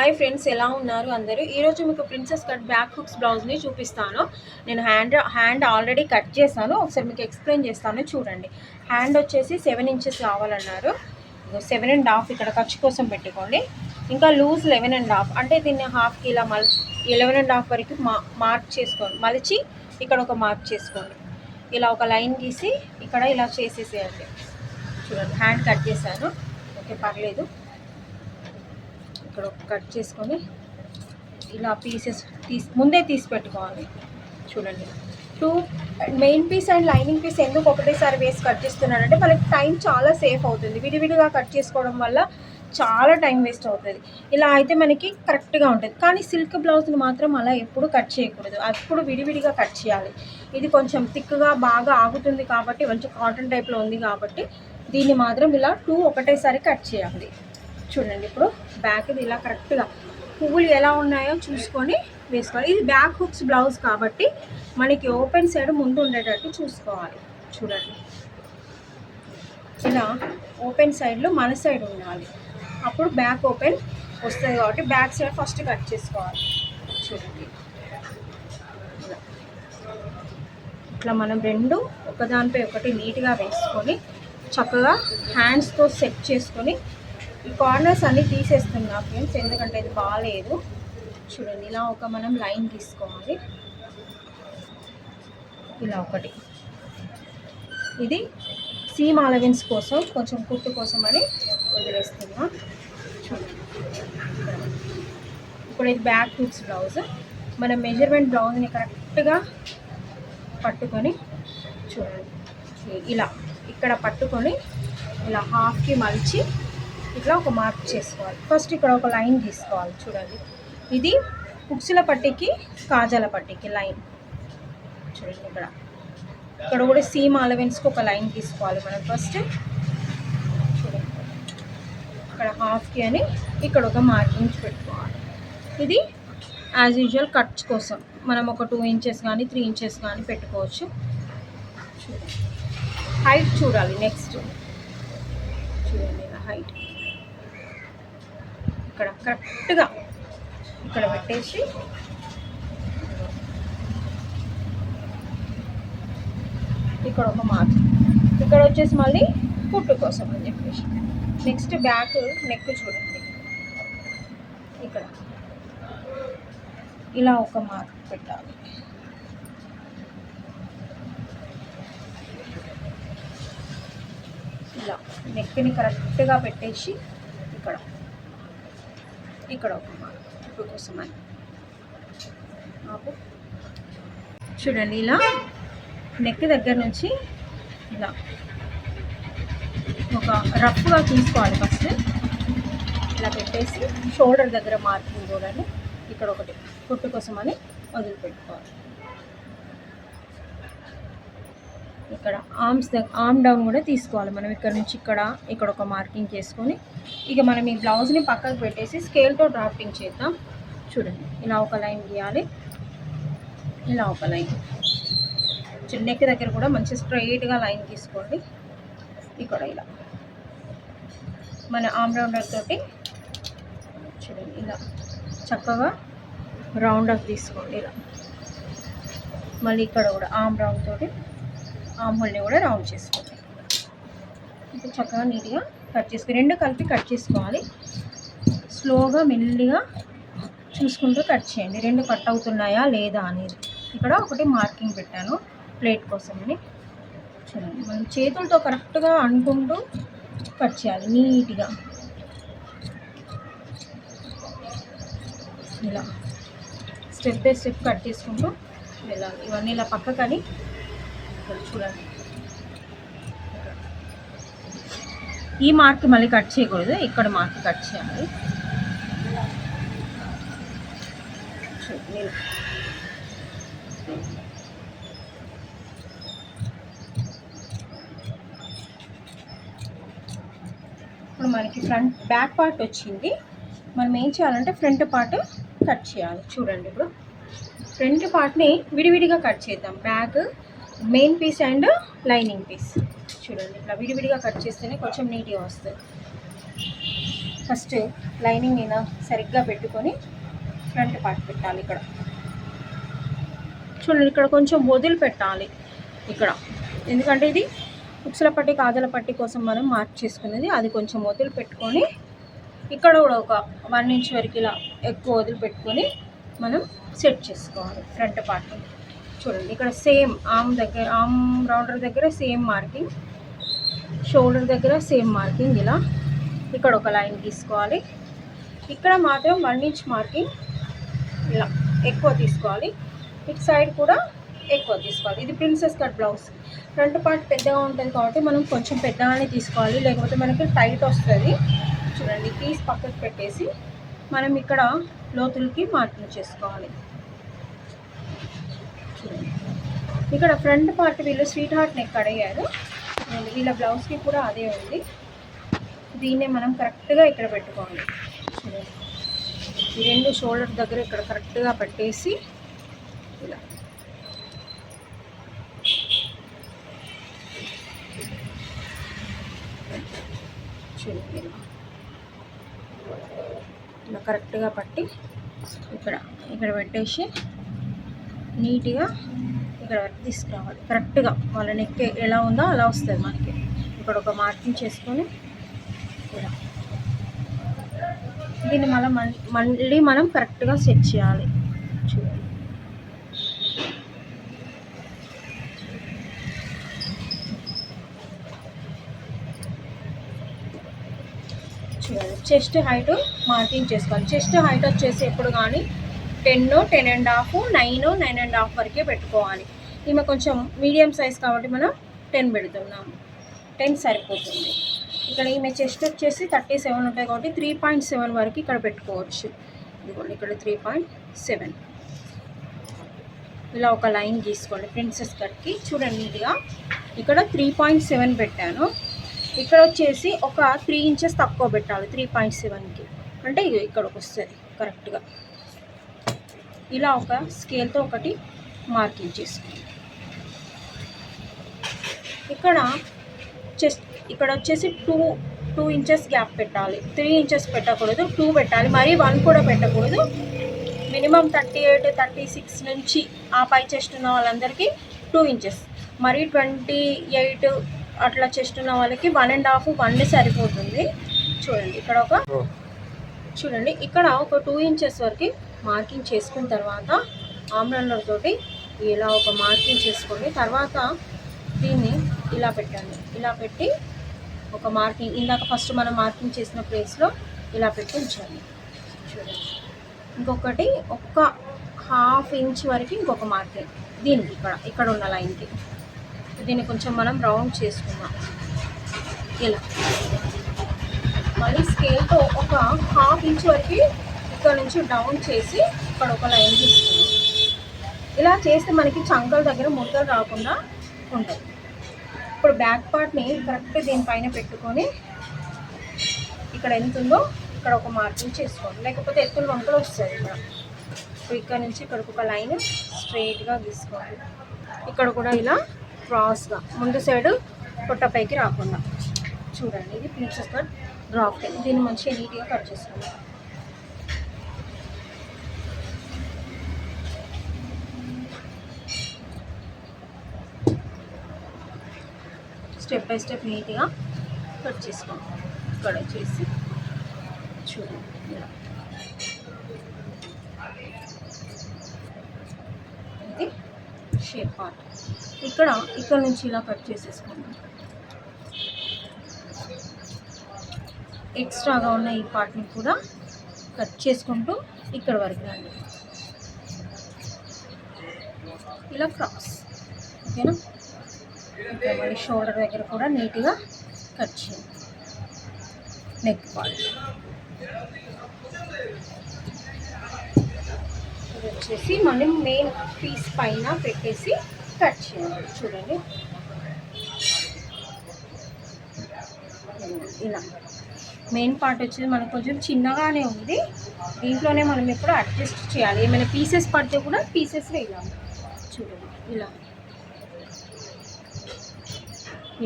Hi friends, ఎలా ఉన్నారు అందరూ? ఈరోజు మీకు ప్రిన్సెస్ కట్ బ్యాక్ హుక్స్ బ్లౌజ్ని చూపిస్తాను. నేను హ్యాండ్ ఆల్రెడీ కట్ చేశాను. ఒకసారి మీకు ఎక్స్ప్లెయిన్ చేస్తాను, చూడండి. హ్యాండ్ వచ్చేసి 7 ఇంచెస్ కావాలన్నారు. 7.5 ఇక్కడ ఖర్చు కోసం పెట్టుకోండి. ఇంకా లూజ్ 11.5, అంటే దీన్ని హాఫ్కి ఇలా 11.5 వరకు మార్క్ చేసుకోండి. మలిచి ఇక్కడ ఒక మార్క్ చేసుకోండి. ఇలా ఒక లైన్ గీసి ఇక్కడ ఇలా చేసేసేయండి. చూడండి, హ్యాండ్ కట్ చేశాను. ఓకే, పర్లేదు. ఇక్కడ కట్ చేసుకొని ఇలా పీసెస్ ముందే తీసి పెట్టుకోవాలి. చూడండి, 2 main piece and lining piece ఎందుకు ఒకటేసారి వేసి కట్ చేస్తున్నానంటే మనకి టైం చాలా సేఫ్ అవుతుంది. విడివిడిగా కట్ చేసుకోవడం వల్ల చాలా టైం వేస్ట్ అవుతుంది. ఇలా అయితే మనకి కరెక్ట్గా ఉంటుంది. కానీ సిల్క్ బ్లౌజ్ని మాత్రం అలా ఎప్పుడు కట్ చేయకూడదు, అప్పుడు విడివిడిగా కట్ చేయాలి. ఇది కొంచెం థిక్గా బాగా ఆగుతుంది కాబట్టి, మంచి కాటన్ టైప్లో ఉంది కాబట్టి దీన్ని మాత్రం ఇలా 2 ఒకటేసారి కట్ చేయాలి. చూడండి, ఇప్పుడు బ్యాక్ ఇది ఇలా కరెక్ట్గా పువ్వులు ఎలా ఉన్నాయో చూసుకొని వేసుకోవాలి. ఇది బ్యాక్ హుక్స్ బ్లౌజ్ కాబట్టి మనకి ఓపెన్ సైడ్ ముందు ఉండేటట్టు చూసుకోవాలి. చూడండి, ఇలా ఓపెన్ సైడ్లో మన సైడ్ ఉండాలి, అప్పుడు బ్యాక్ ఓపెన్ వస్తుంది కాబట్టి బ్యాక్ సైడ్ ఫస్ట్ కట్ చేసుకోవాలి. చూడండి, ఇట్లా మనం రెండు ఒకదానిపై ఒకటి నీట్గా వేసుకొని చక్కగా హ్యాండ్స్తో సెట్ చేసుకొని ఈ కార్నర్స్ అన్నీ తీసేస్తున్నా ఫ్రెండ్స్, ఎందుకంటే ఇది బాగాలేదు. చూడండి, ఇలా ఒక మనం లైన్ తీసుకోవాలి. ఇలా ఒకటి, ఇది సీమ్ అలవెన్స్ కోసం, కొంచెం కుట్టు కోసం అని వదిలేస్తున్నా. చూడండి, ఇప్పుడు ఇది బ్యాక్ హుక్స్ బ్లౌజ్. మన మెజర్మెంట్ బ్లౌజ్ని కరెక్ట్గా పట్టుకొని చూడండి, ఇలా ఇక్కడ పట్టుకొని ఇలా హాఫ్కి మలిచి ఇట్లా ఒక మార్క్ చేసుకోవాలి. ఫస్ట్ ఇక్కడ ఒక లైన్ తీసుకోవాలి. చూడండి, ఇది హుక్స్ల పట్టికి కాజాల పట్టికి లైన్. చూడండి, ఇక్కడ కూడా సీమ్ అలవెన్స్కి ఒక లైన్ తీసుకోవాలి మనం ఫస్ట్. చూడండి, ఇక్కడ హాఫ్కి అని ఇక్కడ ఒక మార్కింగ్ పెట్టుకోవాలి. ఇది యాజ్ యూజువల్ కట్స్ కోసం మనం ఒక 2 ఇంచెస్ కానీ 3 ఇంచెస్ కానీ పెట్టుకోవచ్చు. చూడండి, హైట్ చూడాలి. నెక్స్ట్ చూడండి, ఇలా హైట్ ఇక్కడ కరెక్ట్గా ఇక్కడ పెట్టేసి ఇక్కడ ఒక మార్క్, ఇక్కడ వచ్చేసి మళ్ళీ కుట్టు కోసం అని చెప్పేసి. నెక్స్ట్ బ్యాక్ నెక్ చూడండి, ఇక్కడ ఇలా ఒక మార్క్ పెట్టాలి. ఇలా నెక్ని కరెక్ట్గా పెట్టేసి ఇక్కడ ఒక మార్క్ కుట్టు కోసం అని. చూడండి, ఇలా నెక్ దగ్గర నుంచి ఇలా ఒక రఫ్గా తీసుకోవాలి. ఫస్ట్ ఇలా పెట్టేసి షోల్డర్ దగ్గర మార్కింగ్ చూడండి, ఇక్కడ ఒకటి కుట్టు కోసం అని వదిలిపెట్టుకోవాలి. ఇక్కడ ఆర్మ్ డౌన్ కూడా తీసుకోవాలి మనం. ఇక్కడ నుంచి ఇక్కడ ఒక మార్కింగ్ చేసుకొని ఇక మనం ఈ బ్లౌజ్ని పక్కకు పెట్టేసి స్కేల్తో డ్రాఫ్టింగ్ చేద్దాం. చూడండి, ఇలా ఒక లైన్ గీయాలి, ఇలా ఒక లైన్. నెక్ దగ్గర కూడా మంచి స్ట్రైట్గా లైన్ తీసుకోండి. ఇక్కడ ఇలా మన ఆర్మ్ రౌండర్ తోటి చూడండి, ఇలా చక్కగా రౌండ్ అప్ తీసుకోండి. ఇలా మళ్ళీ ఇక్కడ కూడా ఆర్మ్ రౌండ్ తోటి ఆర్మ్ హోల్ని కూడా రౌండ్ చేసుకోండి. ఇప్పుడు చక్కగా నీట్గా కట్ చేసుకుని రెండు కలిపి కట్ చేసుకోవాలి. స్లోగా మెల్లిగా చూసుకుంటూ కట్ చేయండి, రెండు కట్ అవుతున్నాయా లేదా అనేది. ఇక్కడ ఒకటి మార్కింగ్ పెట్టాను ప్లేట్ కోసం అని. చూడండి, మనం చేతులతో కరెక్ట్గా అనుకుంటూ కట్ చేయాలి నీట్గా. ఇలా స్టెప్ బై స్టెప్ కట్ చేసుకుంటూ వెళ్ళాలి. ఇవన్నీ ఇలా పక్కకని చూడండి, ఈ మార్క్ మళ్ళీ కట్ చేయకూడదు, ఇక్కడ మార్క్ కట్ చేయాలి. ఇప్పుడు మనకి బ్యాక్ పార్ట్ వచ్చింది. మనం ఏం చేయాలంటే ఫ్రంట్ పార్ట్ కట్ చేయాలి. చూడండి, ఇప్పుడు ఫ్రంట్ పార్ట్ని విడివిడిగా కట్ చేద్దాం. Back main piece and lining piece చూడండి, ఇట్లా విడివిడిగా కట్ చేస్తేనే కొంచెం నీట్గా వస్తుంది. ఫస్ట్ లైనింగ్ ఇలా సరిగ్గా పెట్టుకొని ఫ్రంట్ పార్ట్ పెట్టాలి. ఇక్కడ చూడండి, ఇక్కడ కొంచెం వదిలి పెట్టాలి ఇక్కడ, ఎందుకంటే ఇది ఉక్సుల పట్టి కాజల పట్టి కోసం మనం మార్క్ చేసుకునేది. అది కొంచెం వదిలి పెట్టుకొని ఇక్కడ కూడా ఒక 1 ఇంచ్ వరకు ఇలా ఎక్కువ వదిలి పెట్టుకొని మనం సెట్ చేసుకోవాలి ఫ్రంట్ పార్ట్. చూడండి, ఇక్కడ సేమ్ ఆర్మ్ దగ్గర, ఆర్మ్ రౌండర్ దగ్గర సేమ్ మార్కింగ్, షోల్డర్ దగ్గర సేమ్ మార్కింగ్. ఇలా ఇక్కడ ఒక లైన్ తీసుకోవాలి. ఇక్కడ మాత్రం 1 ఇంచ్ మార్కింగ్ ఇలా ఎక్కువ తీసుకోవాలి. ఇటు సైడ్ కూడా ఎక్కువ తీసుకోవాలి. ఇది princess cut blouse. Front part పెద్దగా ఉంటుంది కాబట్టి మనం కొంచెం పెద్దగానే తీసుకోవాలి, లేకపోతే మనకి టైట్ వస్తుంది. చూడండి, తీసి పక్కకు పెట్టేసి మనం ఇక్కడ లోతులకి మార్కింగ్ చేసుకోవాలి. చూడండి, ఇక్కడ ఫ్రంట్ పార్ట్ వీళ్ళు స్వీట్ హార్ట్ నెక్ అడిగారు. వీళ్ళ బ్లౌజ్కి కూడా అదే ఉంది. దీన్నే మనం కరెక్ట్గా ఇక్కడ పెట్టుకోవాలి. చూడండి, ఈ 2 షోల్డర్ దగ్గర ఇక్కడ కరెక్ట్గా పెట్టేసి ఇలా చూడండి, ఇలా కరెక్ట్గా పట్టి ఇక్కడ పెట్టేసి నీట్గా ఇక్కడ వరకు తీసుకురావాలి. కరెక్ట్గా వాళ్ళ నెక్ ఎలా ఉందో అలా వస్తుంది మనకి. ఇక్కడ ఒక మార్కింగ్ చేసుకొని ఇలా దీన్ని మళ్ళీ మనం కరెక్ట్గా సెట్ చేయాలి. చూడండి, చెస్ట్ హైట్ మార్కింగ్ చేసుకోవాలి. చెస్ట్ హైట్ వచ్చేసి ఎప్పుడు కానీ 10, 10.5, 9, 9.5 వరకే పెట్టుకోవాలి. ఈమె కొంచెం మీడియం సైజ్ కాబట్టి మనం 10 పెడుతున్నాము. 10 సరిపోతుంది. ఇక్కడ ఈమె చెస్ట్ వచ్చేసి 37 ఉంటాయి కాబట్టి 3.7 వరకు ఇక్కడ పెట్టుకోవచ్చు. ఇదిగోండి, ఇక్కడ 3.7 ఇలా ఒక లైన్ గీసుకోండి ప్రిన్సెస్ కట్కి. చూడండి, నీట్గా ఇక్కడ 3.7 పెట్టాను. ఇక్కడ వచ్చేసి ఒక 3 ఇంచెస్ తక్కువ పెట్టాలి 3.7కి, అంటే ఇక్కడికి వస్తుంది కరెక్ట్గా. ఇలా ఒక స్కేల్తో ఒకటి మార్కింగ్ చేసుకోండి. ఇక్కడ వచ్చేసి 2 ఇంచెస్ గ్యాప్ పెట్టాలి. 3 ఇంచెస్ పెట్టకూడదు, 2 పెట్టాలి. మరీ 1 కూడా పెట్టకూడదు. మినిమం 38, 36 నుంచి ఆ పై చెస్ట్ ఉన్న వాళ్ళందరికీ 2 ఇంచెస్, మరీ 28 అట్లా చెస్ట్ ఉన్న వాళ్ళకి 1.5, 1 సరిపోతుంది. చూడండి, ఇక్కడ ఒక 2 ఇంచెస్ వరకు మార్కింగ్ చేసుకున్న తర్వాత ఆర్మ్ రన్నర్ తోటి ఇలా ఒక మార్కింగ్ చేసుకోండి. తర్వాత దీన్ని ఇలా పెట్టండి. ఇలా పెట్టి ఒక మార్కింగ్, ఇందాక ఫస్ట్ మనం మార్కింగ్ చేసిన ప్లేస్లో ఇలా పెట్టి ఉంచండి. చూడండి, ఇంకొకటి ఒక 1/2 ఇంచ్ వరకు ఇంకొక మార్కింగ్ దీనికి ఇక్కడ ఉన్న లైన్కి. దీన్ని కొంచెం మనం రౌండ్ చేసుకుందాం. ఇలా మళ్ళీ స్కేల్తో ఒక 1/2 ఇంచ్ వరకు ఇక్కడ నుంచి డౌన్ చేసి ఇక్కడ ఒక లైన్ తీసుకుందాం. ఇలా చేస్తే మనకి చంకల దగ్గర ముడతలు రాకుండా ఉంటాయి. ఇప్పుడు బ్యాక్ పార్ట్ని కరెక్ట్ దీనిపైన పెట్టుకొని ఇక్కడ ఎంత ఉందో ఇక్కడ ఒక మార్కింగ్ చేసుకోండి, లేకపోతే ఎత్తులు వంకలు వస్తాయి. ఇక్కడ నుంచి ఇక్కడికి ఒక లైన్ స్ట్రైట్గా గీసుకోండి. ఇక్కడ కూడా ఇలా క్రాస్గా ముందు సైడ్ పొట్టపైకి రాకుండా. చూడండి, ఇది ప్రిన్సెస్ కట్ డ్రాప్. దీన్ని మంచిగా నీట్గా కట్ చేసుకోండి. స్టెప్ బై స్టెప్ నీట్గా కట్ చేసుకోండి. ఇక్కడ వచ్చేసి చూడండి, ఇలా ఇది షేప్ పార్ట్. ఇక్కడ నుంచి ఇలా కట్ చేసేసుకోండి. ఎక్స్ట్రాగా ఉన్న ఈ పార్ట్ని కూడా కట్ చేసుకుంటూ ఇక్కడ వరకు రండి. ఇలా క్రాస్, ఓకేనా? ఇంకా మళ్ళీ షోల్డర్ దగ్గర కూడా నీట్గా కట్ చేయండి. నెక్ పార్ట్ ఇది వచ్చేసి మనం మెయిన్ పీస్ పైన పెట్టేసి కట్ చేయాలి. చూడండి, ఇలా మెయిన్ పార్ట్ వచ్చేది మనకు కొంచెం చిన్నగానే ఉంది. దీంట్లోనే మనం ఇప్పుడు అడ్జస్ట్ చేయాలి. ఏమైనా పీసెస్ పడితే కూడా పీసెస్ వేయాలి. చూడండి,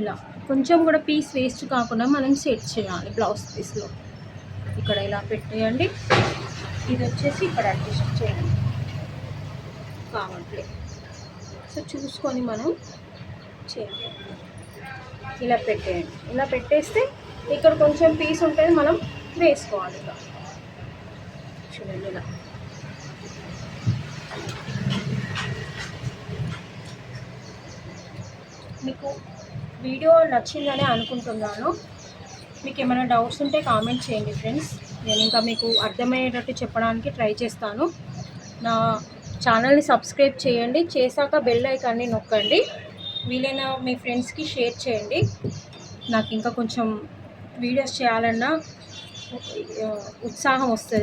ఇలా కొంచెం కూడా పీస్ వేస్ట్ కాకుండా మనం సెట్ చేయాలి బ్లౌజ్ పీస్లో. ఇక్కడ ఇలా పెట్టేయండి. ఇది వచ్చేసి ఇక్కడ అడ్జస్ట్ చేయండి కావట్లే. సో చూసుకొని మనం చేయాలి. ఇలా పెట్టేయండి. ఇలా పెట్టేస్తే ఇక్కడ కొంచెం పీస్ ఉంటుంది, మనం వేసుకోవాలి. ఇలా చూడండి. ఇలా మీకు వీడియో నచ్చిందని అనుకుంటున్నాను. మీకు ఏమైనా డౌట్స్ ఉంటే కామెంట్ చేయండి ఫ్రెండ్స్. నేను ఇంకా మీకు అర్థమయ్యేటట్టు చెప్పడానికి ట్రై చేస్తాను. నా ఛానల్ని సబ్స్క్రైబ్ చేయండి, చేశాక బెల్ ఐకాన్ని నొక్కండి. వీలైన మీ ఫ్రెండ్స్కి షేర్ చేయండి. నాకు ఇంకా కొంచెం వీడియోస్ చేయాలన్న ఉత్సాహం వస్తుంది.